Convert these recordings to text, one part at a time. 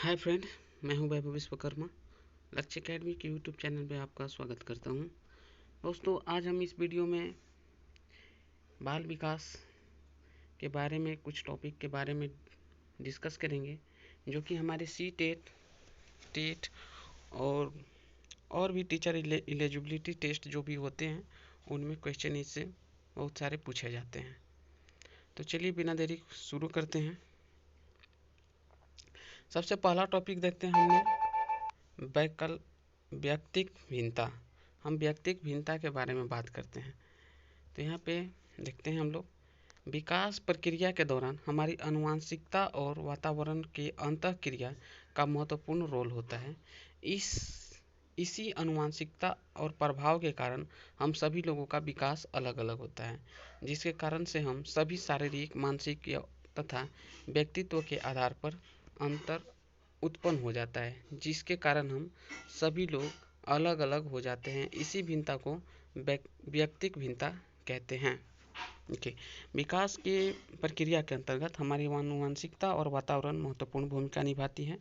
Hi friend, मैं हूं वैभव विश्वकर्मा। लक्ष्य एकेडमी के यूट्यूब चैनल पे आपका स्वागत करता हूं। दोस्तों, आज हम इस वीडियो में बाल विकास के बारे में कुछ टॉपिक के बारे में डिस्कस करेंगे, जो कि हमारे सी टेट टेट और भी टीचर एलिजिबिलिटी टेस्ट जो भी होते हैं, उनमें क्वेश्चन इससे बहुत सारे पूछे जाते हैं। तो चलिए बिना देरी शुरू करते हैं। सबसे पहला टॉपिक देखते हैं हमने व्यक्तिक भिन्नता। हम व्यक्तिक भिन्नता के बारे में बात करते हैं। तो यहाँ पे देखते हैं हम लोग विकास प्रक्रिया के दौरान हमारी आनुवंशिकता और वातावरण के अंतःक्रिया का महत्वपूर्ण रोल होता है। इसी आनुवंशिकता और प्रभाव के कारण हम सभी लोगों का विकास अलग अलग होता है, जिसके कारण से हम सभी शारीरिक, मानसिक तथा व्यक्तित्व के आधार पर अंतर उत्पन्न हो जाता है, जिसके कारण हम सभी लोग अलग अलग हो जाते हैं। इसी भिन्नता को व्यक्तिक भिन्नता कहते हैं। ओके, विकास के प्रक्रिया के अंतर्गत हमारी आनुवंशिकता और वातावरण महत्वपूर्ण भूमिका निभाती है,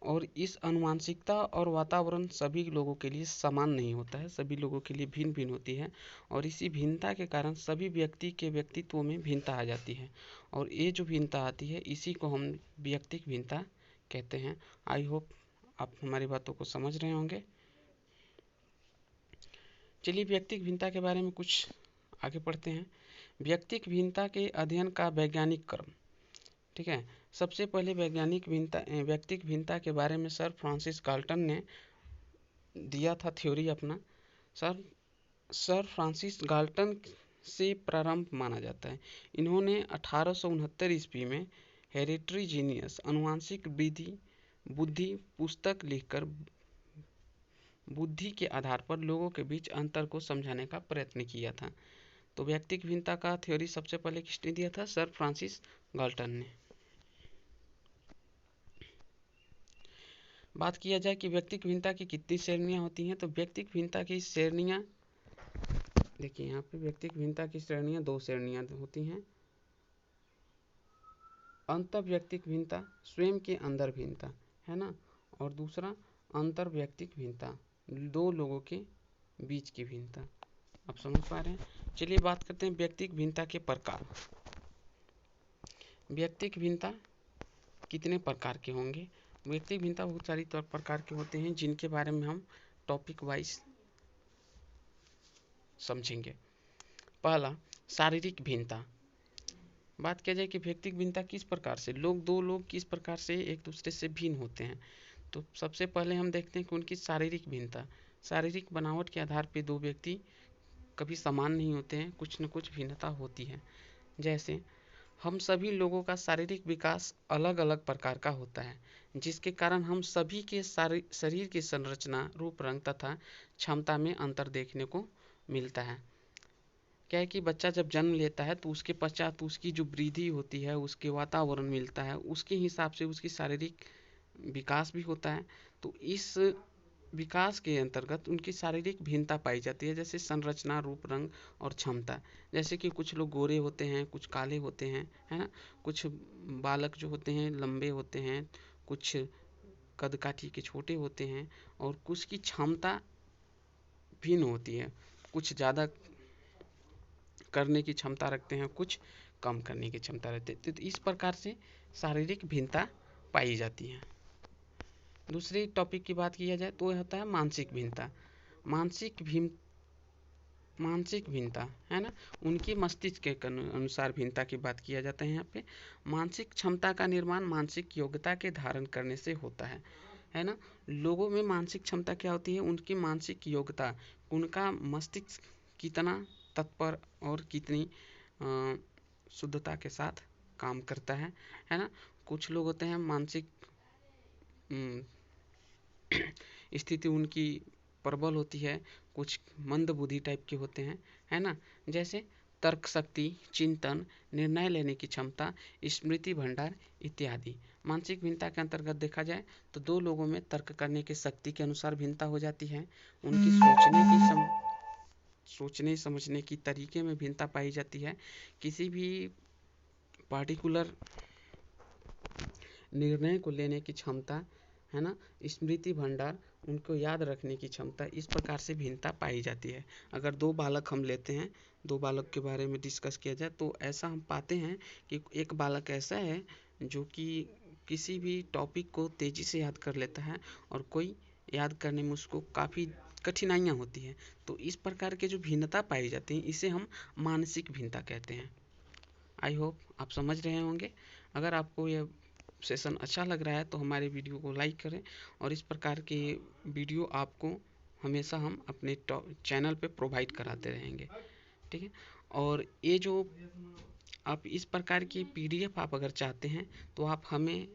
और इस आनुवंशिकता और वातावरण सभी लोगों के लिए समान नहीं होता है, सभी लोगों के लिए भिन्न भिन्न होती है, और इसी भिन्नता के कारण सभी व्यक्ति के व्यक्तित्व में भिन्नता आ जाती है, और ये जो भिन्नता आती है इसी को हम व्यक्तिक भिन्नता कहते हैं। आई होप आप हमारी बातों को समझ रहे होंगे। चलिए व्यक्तिक भिन्नता के बारे में कुछ आगे पढ़ते हैं। व्यक्तिक भिन्नता के अध्ययन का वैज्ञानिक क्रम। ठीक है, सबसे पहले व्यक्तिक भिन्नता के बारे में सर फ्रांसिस गाल्टन ने दिया था थ्योरी अपना। सर फ्रांसिस गाल्टन से प्रारंभ माना जाता है। इन्होंने 1869 ईस्वी में हेरिडिटरी जीनियस आनुवंशिक बुद्धि पुस्तक लिखकर बुद्धि के आधार पर लोगों के बीच अंतर को समझाने का प्रयत्न किया था। तो व्यक्तिक भिन्नता का थ्योरी सबसे पहले किसने दिया था? सर फ्रांसिस गाल्टन ने। बात किया जाए कि व्यक्तिक भिन्नता की कितनी श्रेणियां होती हैं, तो व्यक्तिक भिन्नता की श्रेणियां देखिए, यहाँ पे व्यक्तिक भिन्नता की श्रेणियां दो श्रेणियां होती हैं। अंतर व्यक्तिक भिन्नता, स्वयं के अंदर भिन्नता है ना, और दूसरा अंतर व्यक्तिक भिन्नता, दो लोगों के बीच की भिन्नता। आप समझ पा रहे हैं। चलिए बात करते हैं व्यक्तिक भिन्नता के प्रकार। व्यक्तिक भिन्नता कितने प्रकार के होंगे? व्यक्तिक भिन्नता बहुत सारी प्रकार के होते हैं, जिनके बारे में हम टॉपिक वाइज समझेंगे। पहला, शारीरिक भिन्नता। बात किया जाए कि व्यक्तिक भिन्नता किस प्रकार से दो लोग किस प्रकार से एक दूसरे से भिन्न होते हैं, तो सबसे पहले हम देखते हैं कि उनकी शारीरिक भिन्नता। शारीरिक बनावट के आधार पर दो व्यक्ति कभी समान नहीं होते हैं, कुछ न कुछ भिन्नता होती है। जैसे हम सभी लोगों का शारीरिक विकास अलग अलग प्रकार का होता है, जिसके कारण हम सभी के शरीर की संरचना, रूप रंग तथा क्षमता में अंतर देखने को मिलता है। क्या है कि बच्चा जब जन्म लेता है तो उसके पश्चात उसकी जो वृद्धि होती है, उसके वातावरण मिलता है, उसके हिसाब से उसकी शारीरिक विकास भी होता है। तो इस विकास के अंतर्गत उनकी शारीरिक भिन्नता पाई जाती है, जैसे संरचना, रूप रंग और क्षमता। जैसे कि कुछ लोग गोरे होते हैं, कुछ काले होते हैं, है ना। कुछ बालक जो होते हैं लंबे होते हैं, कुछ कद काठी के छोटे होते हैं, और कुछ की क्षमता भिन्न होती है। कुछ ज़्यादा करने की क्षमता रखते हैं, कुछ कम करने की क्षमता रखते हैं। तो इस प्रकार से शारीरिक भिन्नता पाई जाती है। दूसरे टॉपिक की बात किया जाए तो यह होता है मानसिक भिन्नता। मानसिक भिन्नता है ना, उनकी मस्तिष्क के अनुसार भिन्नता की बात किया जाता है। यहाँ पे मानसिक क्षमता का निर्माण मानसिक योग्यता के धारण करने से होता है ना। लोगों में मानसिक क्षमता क्या होती है? उनकी मानसिक योग्यता, उनका मस्तिष्क कितना तत्पर और कितनी शुद्धता के साथ काम करता है ना। कुछ लोग होते हैं मानसिक स्थिति उनकी प्रबल होती है, कुछ मंद बुद्धि टाइप के होते हैं, है ना। जैसे तर्क शक्ति, चिंतन, निर्णय लेने की क्षमता, स्मृति भंडार इत्यादि। मानसिक भिन्नता के अंतर्गत देखा जाए तो दो लोगों में तर्क करने की शक्ति के अनुसार भिन्नता हो जाती है। उनकी सोचने समझने की तरीके में भिन्नता पाई जाती है। किसी भी पार्टिकुलर निर्णय को लेने की क्षमता, है ना, स्मृति भंडार, उनको याद रखने की क्षमता, इस प्रकार से भिन्नता पाई जाती है। अगर दो बालक हम लेते हैं, दो बालक के बारे में डिस्कस किया जाए तो ऐसा हम पाते हैं कि एक बालक ऐसा है जो कि किसी भी टॉपिक को तेज़ी से याद कर लेता है और कोई याद करने में उसको काफ़ी कठिनाइयाँ होती हैं। तो इस प्रकार के जो भिन्नता पाई जाती हैं इसे हम मानसिक भिन्नता कहते हैं। आई होप आप समझ रहे होंगे। अगर आपको यह सेशन अच्छा लग रहा है तो हमारे वीडियो को लाइक करें और इस प्रकार के वीडियो आपको हमेशा हम अपने चैनल पे प्रोवाइड कराते रहेंगे, ठीक है। और ये जो आप इस प्रकार की पीडीएफ आप अगर चाहते हैं तो आप हमें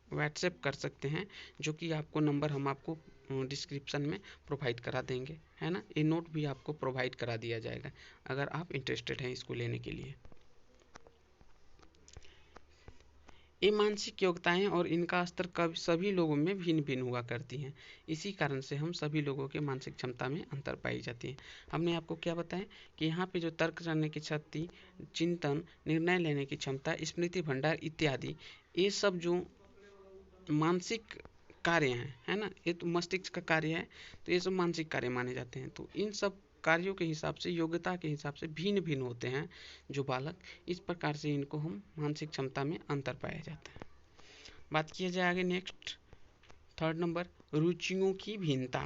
व्हाट्सएप कर सकते हैं, जो कि आपको नंबर हम आपको डिस्क्रिप्शन में प्रोवाइड करा देंगे, है ना। ये नोट भी आपको प्रोवाइड करा दिया जाएगा अगर आप इंटरेस्टेड हैं इसको लेने के लिए। ये मानसिक योग्यताएं और इनका स्तर कभी सभी लोगों में भिन्न भिन्न हुआ करती हैं। इसी कारण से हम सभी लोगों के मानसिक क्षमता में अंतर पाई जाती है। हमने आपको क्या बताया कि यहाँ पे जो तर्क करने की शक्ति, चिंतन, निर्णय लेने की क्षमता, स्मृति भंडार इत्यादि, ये सब जो मानसिक कार्य हैं, है ना, ये तो मस्तिष्क का कार्य है, तो ये सब मानसिक कार्य माने जाते हैं। तो इन सब कार्यों के हिसाब से, योग्यता के हिसाब से भिन्न भिन्न होते हैं जो बालक। इस प्रकार से इनको हम मानसिक क्षमता में अंतर पाया जाता है। बात किया जाए आगे, नेक्स्ट थर्ड नंबर, रुचियों की भिन्नता,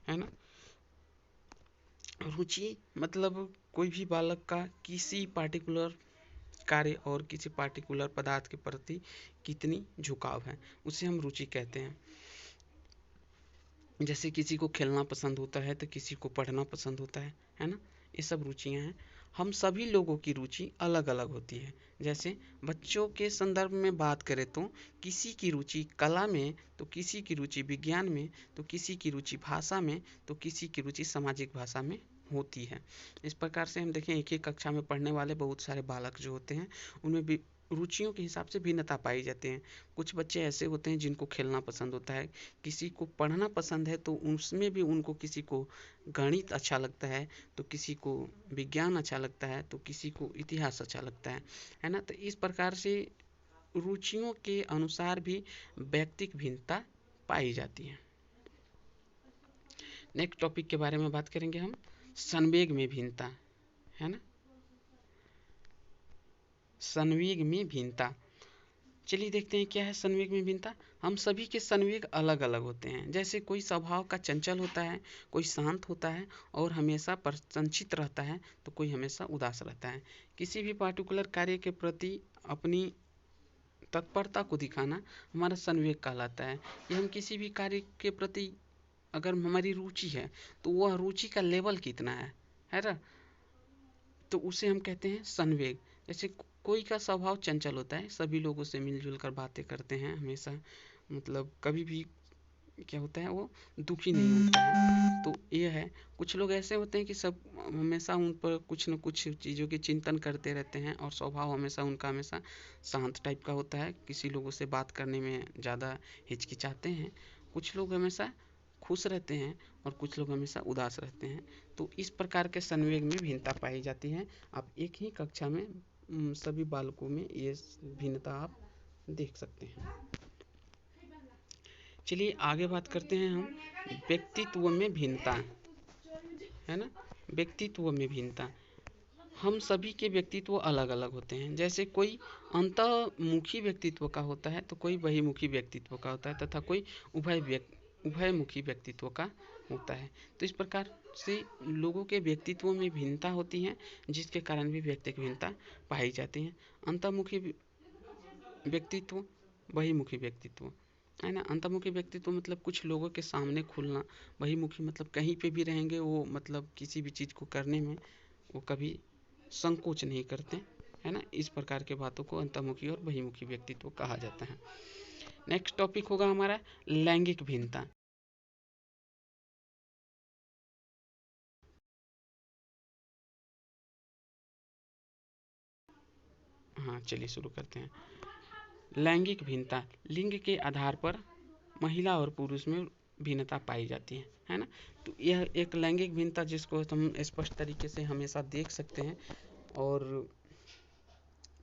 है ना। रुचि मतलब कोई भी बालक का किसी पार्टिकुलर कार्य और किसी पार्टिकुलर पदार्थ के प्रति कितनी झुकाव है, उसे हम रुचि कहते हैं। जैसे किसी को खेलना पसंद होता है तो किसी को पढ़ना पसंद होता है ना। ये सब रुचियां हैं। हम सभी लोगों की रुचि अलग अलग होती है। जैसे बच्चों के संदर्भ में बात करें तो किसी की रुचि कला में, तो किसी की रुचि विज्ञान में, तो किसी की रुचि भाषा में, तो किसी की रुचि सामाजिक भाषा में होती है। इस प्रकार से हम देखें, एक ही कक्षा में पढ़ने वाले बहुत सारे बालक जो होते हैं उनमें भी रुचियों के हिसाब से भिन्नता पाई जाती है। कुछ बच्चे ऐसे होते हैं जिनको खेलना पसंद होता है, किसी को पढ़ना पसंद है तो उसमें भी उनको किसी को गणित अच्छा लगता है, तो किसी को विज्ञान अच्छा लगता है, तो किसी को इतिहास अच्छा लगता है ना। तो इस प्रकार से रुचियों के अनुसार भी व्यक्तिक भिन्नता पाई जाती है। नेक्स्ट टॉपिक के बारे में बात करेंगे हम, संवेग में भिन्नता, है ना, संवेग में भिन्नता। चलिए देखते हैं क्या है संवेग में भिन्नता। हम सभी के संवेग अलग अलग होते हैं। जैसे कोई स्वभाव का चंचल होता है, कोई शांत होता है और हमेशा प्रसन्नचित्त रहता है, तो कोई हमेशा उदास रहता है। किसी भी पार्टिकुलर कार्य के प्रति अपनी तत्परता को दिखाना हमारा संवेग कहलाता है। ये हम किसी भी कार्य के प्रति अगर हमारी रुचि है तो वह रुचि का लेवल कितना है ना, तो उसे हम कहते हैं संवेग। जैसे कोई का स्वभाव चंचल होता है, सभी लोगों से मिलजुल कर बातें करते हैं हमेशा, मतलब कभी भी क्या होता है वो दुखी नहीं होता है, तो ये है। कुछ लोग ऐसे होते हैं कि सब हमेशा उन पर कुछ न कुछ चीज़ों की चिंतन करते रहते हैं और स्वभाव हमेशा उनका हमेशा शांत टाइप का होता है, किसी लोगों से बात करने में ज़्यादा हिचकिचाते हैं। कुछ लोग हमेशा खुश रहते हैं और कुछ लोग हमेशा उदास रहते हैं। तो इस प्रकार के संवेग में भिन्नता पाई जाती है। आप एक ही कक्षा में सभी बालकों में ये भिन्नता आप देख सकते हैं। चलिए आगे बात करते हैं हम व्यक्तित्व में भिन्नता, है ना। व्यक्तित्व में भिन्नता, हम सभी के व्यक्तित्व अलग अलग होते हैं। जैसे कोई अंतर्मुखी व्यक्तित्व का होता है तो कोई बहिर्मुखी व्यक्तित्व का होता है, तथा कोई उभयमुखी व्यक्तित्व का होता है। तो इस प्रकार से लोगों के व्यक्तित्व में भिन्नता होती है, जिसके कारण भी व्यक्तिक भिन्नता पाई जाती है। अंतर्मुखी व्यक्तित्व, बहिर्मुखी व्यक्तित्व, है ना। अंतर्मुखी व्यक्तित्व मतलब कुछ लोगों के सामने खुलना, बहिर्मुखी मतलब कहीं पे भी रहेंगे वो, मतलब किसी भी चीज़ को करने में वो कभी संकोच नहीं करते, है ना। इस प्रकार के बातों को अंतर्मुखी और बहिर्मुखी व्यक्तित्व कहा जाता है। नेक्स्ट टॉपिक होगा हमारा लैंगिक भिन्नता। हाँ चलिए शुरू करते हैं। लैंगिक भिन्नता, लिंग के आधार पर महिला और पुरुष में भिन्नता पाई जाती है ना। तो यह एक लैंगिक भिन्नता जिसको हम स्पष्ट तरीके से हमेशा देख सकते हैं और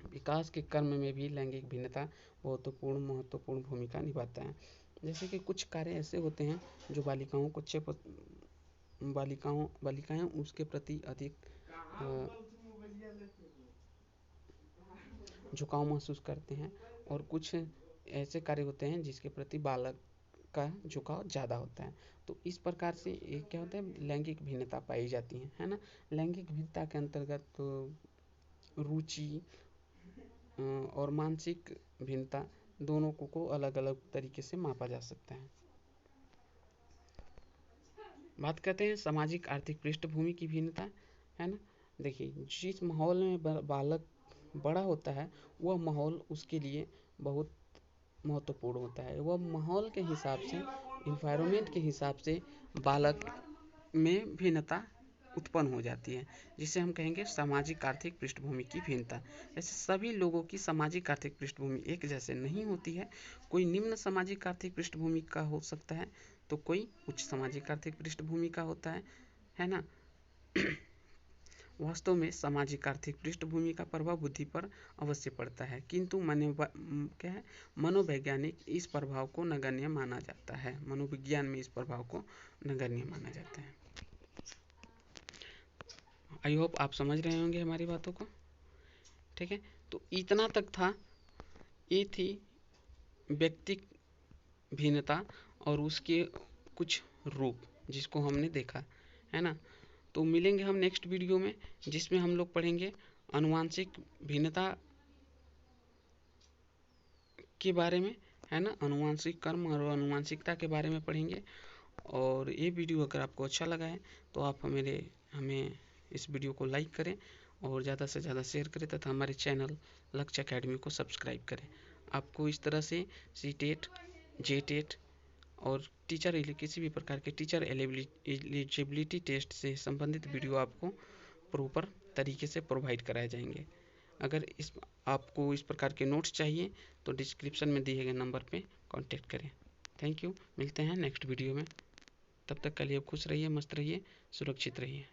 विकास के क्रम में भी लैंगिक भिन्नता महत्वपूर्ण भूमिका निभाता है। जैसे कि कुछ कार्य ऐसे होते हैं जो बालिकाएं उसके प्रति अधिक झुकाव महसूस करते हैं, और कुछ ऐसे कार्य होते हैं जिसके प्रति बालक का झुकाव ज़्यादा होता है। तो इस प्रकार से एक क्या होता है, लैंगिक भिन्नता पाई जाती है ना। लैंगिक भिन्नता के अंतर्गत रुचि और मानसिक भिन्नता दोनों को अलग अलग तरीके से मापा जा सकता है। बात करते हैं सामाजिक आर्थिक पृष्ठभूमि की भिन्नता, है ना। देखिए, जिस माहौल में बालक बड़ा होता है वह माहौल उसके लिए बहुत महत्वपूर्ण होता है। वह माहौल के हिसाब से, इन्वायरमेंट के हिसाब से बालक में भिन्नता उत्पन्न हो जाती है, जिसे हम कहेंगे सामाजिक आर्थिक पृष्ठभूमि की भिन्नता। ऐसे सभी लोगों की सामाजिक आर्थिक पृष्ठभूमि एक जैसे नहीं होती है। कोई निम्न सामाजिक आर्थिक पृष्ठभूमि का हो सकता है, तो कोई उच्च सामाजिक आर्थिक पृष्ठभूमि का होता है ना। वास्तव में सामाजिक आर्थिक पृष्ठभूमि का प्रभाव बुद्धि पर अवश्य पड़ता है, किंतु मनोवैज्ञानिक इस प्रभाव को नगण्य माना जाता है। मनोविज्ञान में इस प्रभाव को नगण्य माना जाता है। आई होप आप समझ रहे होंगे हमारी बातों को। ठीक है, तो इतना तक था, ये थी व्यक्ति भिन्नता और उसके कुछ रूप जिसको हमने देखा, है ना। तो मिलेंगे हम नेक्स्ट वीडियो में, जिसमें हम लोग पढ़ेंगे आनुवांशिक भिन्नता के बारे में, है ना। आनुवांशिक कर्म और आनुवांशिकता के बारे में पढ़ेंगे। और ये वीडियो अगर आपको अच्छा लगा है तो आप हमें इस वीडियो को लाइक करें और ज़्यादा से ज़्यादा शेयर करें, तथा हमारे चैनल लक्ष्य अकेडमी को सब्सक्राइब करें। आपको इस तरह से सीटेट, जेटेट और किसी भी प्रकार के टीचर एलिजिबिलिटी टेस्ट से संबंधित वीडियो आपको प्रॉपर तरीके से प्रोवाइड कराए जाएंगे। अगर आपको इस प्रकार के नोट्स चाहिए तो डिस्क्रिप्शन में दिए गए नंबर पे कांटेक्ट करें। थैंक यू, मिलते हैं नेक्स्ट वीडियो में। तब तक के लिए खुश रहिए, मस्त रहिए, सुरक्षित रहिए।